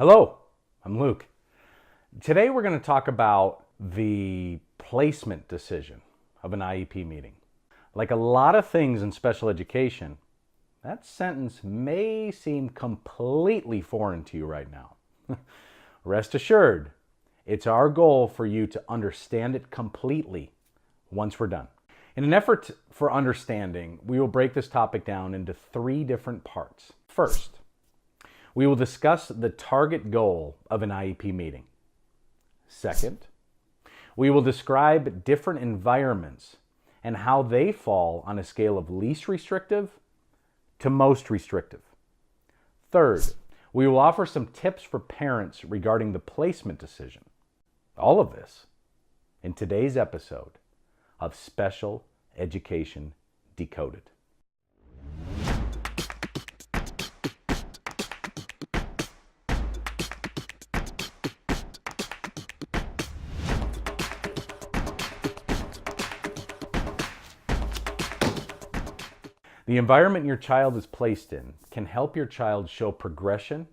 Hello, I'm Luke. Today we're going to talk about the placement decision of an IEP meeting. Like a lot of things in special education, that sentence may seem completely foreign to you right now. Rest assured, it's our goal for you to understand it completely once we're done. In an effort for understanding, we will break this topic down into 3 different parts. First, we will discuss the target goal of an IEP meeting. Second, we will describe different environments and how they fall on a scale of least restrictive to most restrictive. Third, we will offer some tips for parents regarding the placement decision. All of this in today's episode of Special Education Decoded. The environment your child is placed in can help your child show progression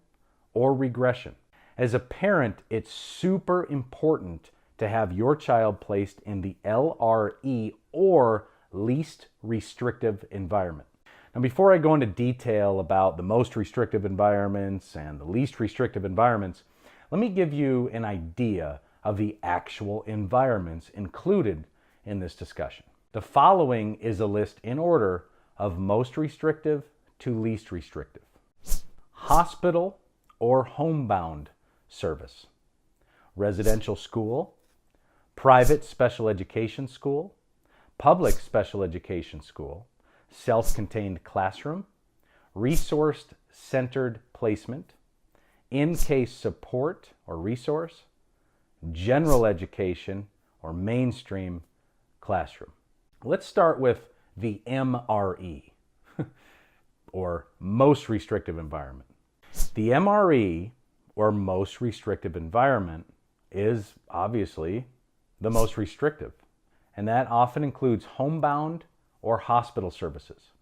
or regression. As a parent, it's super important to have your child placed in the LRE or least restrictive environment. Now, before I go into detail about the most restrictive environments and the least restrictive environments, let me give you an idea of the actual environments included in this discussion. The following is a list in order of most restrictive to least restrictive. Hospital or homebound service, residential school, private special education school, public special education school, self-contained classroom, resource-centered placement, in-case support or resource, general education or mainstream classroom. Let's start with the MRE, or most restrictive environment. The MRE, or most restrictive environment, is obviously the most restrictive, and that often includes homebound or hospital services.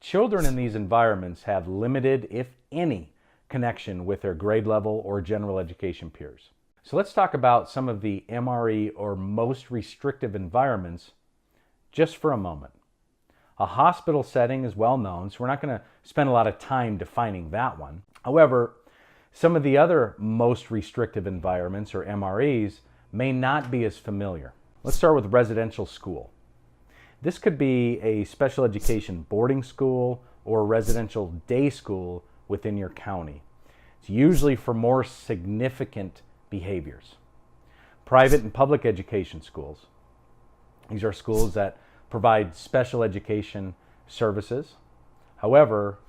Children in these environments have limited, if any, connection with their grade level or general education peers. So let's talk about some of the MRE, or most restrictive environments, just for a moment. A hospital setting is well known, so we're not going to spend a lot of time defining that one. However, some of the other most restrictive environments, or MREs, may not be as familiar. Let's start with residential school. This could be a special education boarding school or a residential day school within your county. It's usually for more significant behaviors. Private and public education schools. These are schools that provide special education services. However,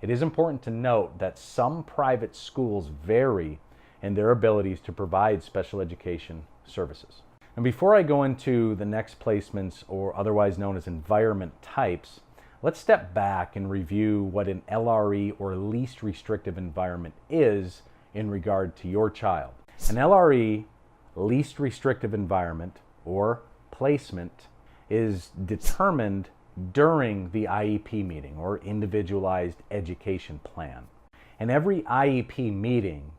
it is important to note that some private schools vary in their abilities to provide special education services. And before I go into the next placements, or otherwise known as environment types, let's step back and review what an LRE, or least restrictive environment, is in regard to your child. An LRE, least restrictive environment, or placement, is determined during the IEP meeting, or individualized education plan. In every IEP meeting,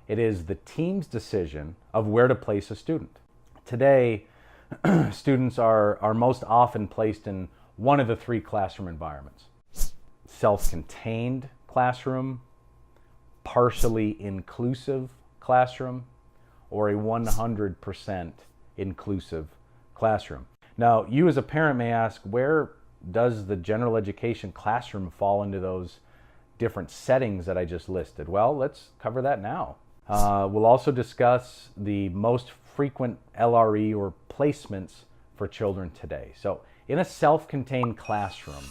it is the team's decision of where to place a student. Today, students are most often placed in one of the 3 classroom environments: self-contained classroom, partially inclusive classroom, or a 100% inclusive classroom. Now, you as a parent may ask, where does the general education classroom fall into those different settings that I just listed? Well, let's cover that now. We'll also discuss the most frequent LRE, or placements, for children today. So, in a self-contained classroom,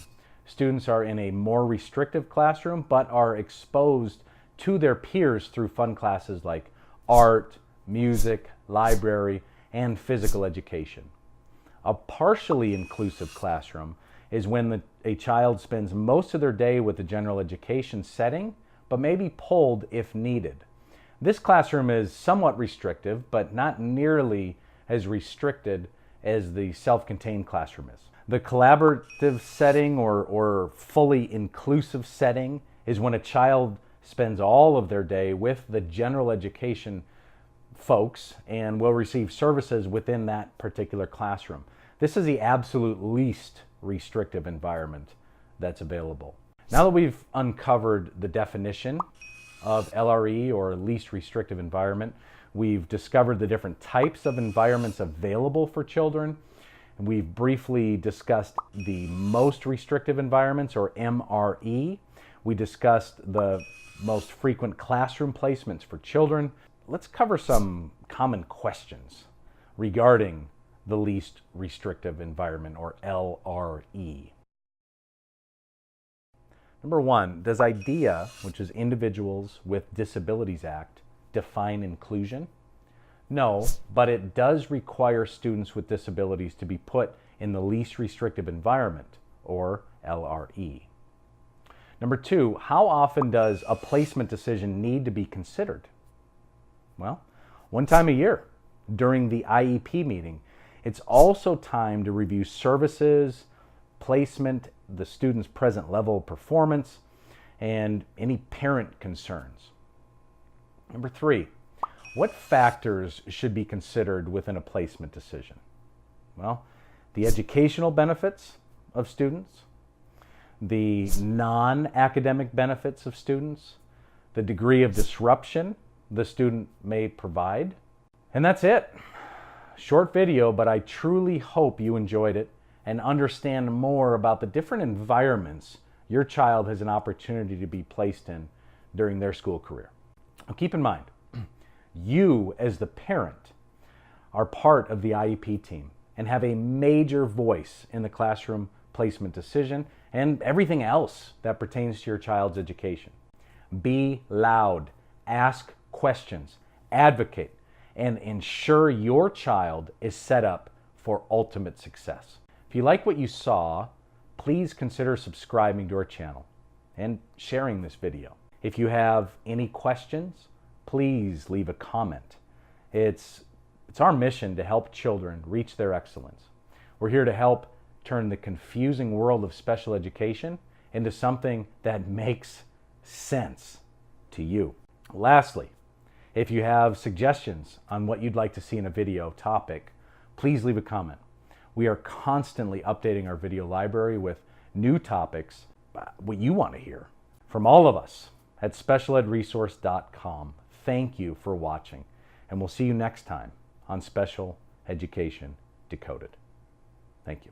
students are in a more restrictive classroom, but are exposed to their peers through fun classes like art, music, library, and physical education. A partially inclusive classroom is when a child spends most of their day with the general education setting, but may be pulled if needed. This classroom is somewhat restrictive, but not nearly as restricted as the self-contained classroom is. The collaborative setting, or fully inclusive setting, is when a child spends all of their day with the general education folks and will receive services within that particular classroom. This is the absolute least restrictive environment that's available. Now that we've uncovered the definition of LRE, or least restrictive environment, we've discovered the different types of environments available for children, and we've briefly discussed the most restrictive environments, or MRE. We discussed the most frequent classroom placements for children. Let's cover some common questions regarding the least restrictive environment, or LRE. Number one, does IDEA, which is Individuals with Disabilities Act, define inclusion? No, but it does require students with disabilities to be put in the least restrictive environment, or LRE. Number two, how often does a placement decision need to be considered? Well, one time a year during the IEP meeting. It's also time to review services, placement, the student's present level of performance, and any parent concerns. Number three, what factors should be considered within a placement decision? Well, the educational benefits of students, the non-academic benefits of students, the degree of disruption the student may provide. And that's it. Short video, but I truly hope you enjoyed it and understand more about the different environments your child has an opportunity to be placed in during their school career. Now, keep in mind, you as the parent are part of the IEP team and have a major voice in the classroom placement decision and everything else that pertains to your child's education. Be loud, ask questions, advocate, and ensure your child is set up for ultimate success. If you like what you saw, please consider subscribing to our channel and sharing this video. If you have any questions, please leave a comment. It's our mission to help children reach their excellence. We're here to help turn the confusing world of special education into something that makes sense to you. Lastly, if you have suggestions on what you'd like to see in a video topic, please leave a comment. We are constantly updating our video library with new topics, what you want to hear. From all of us at specialedresource.com, thank you for watching, and we'll see you next time on Special Education Decoded. Thank you.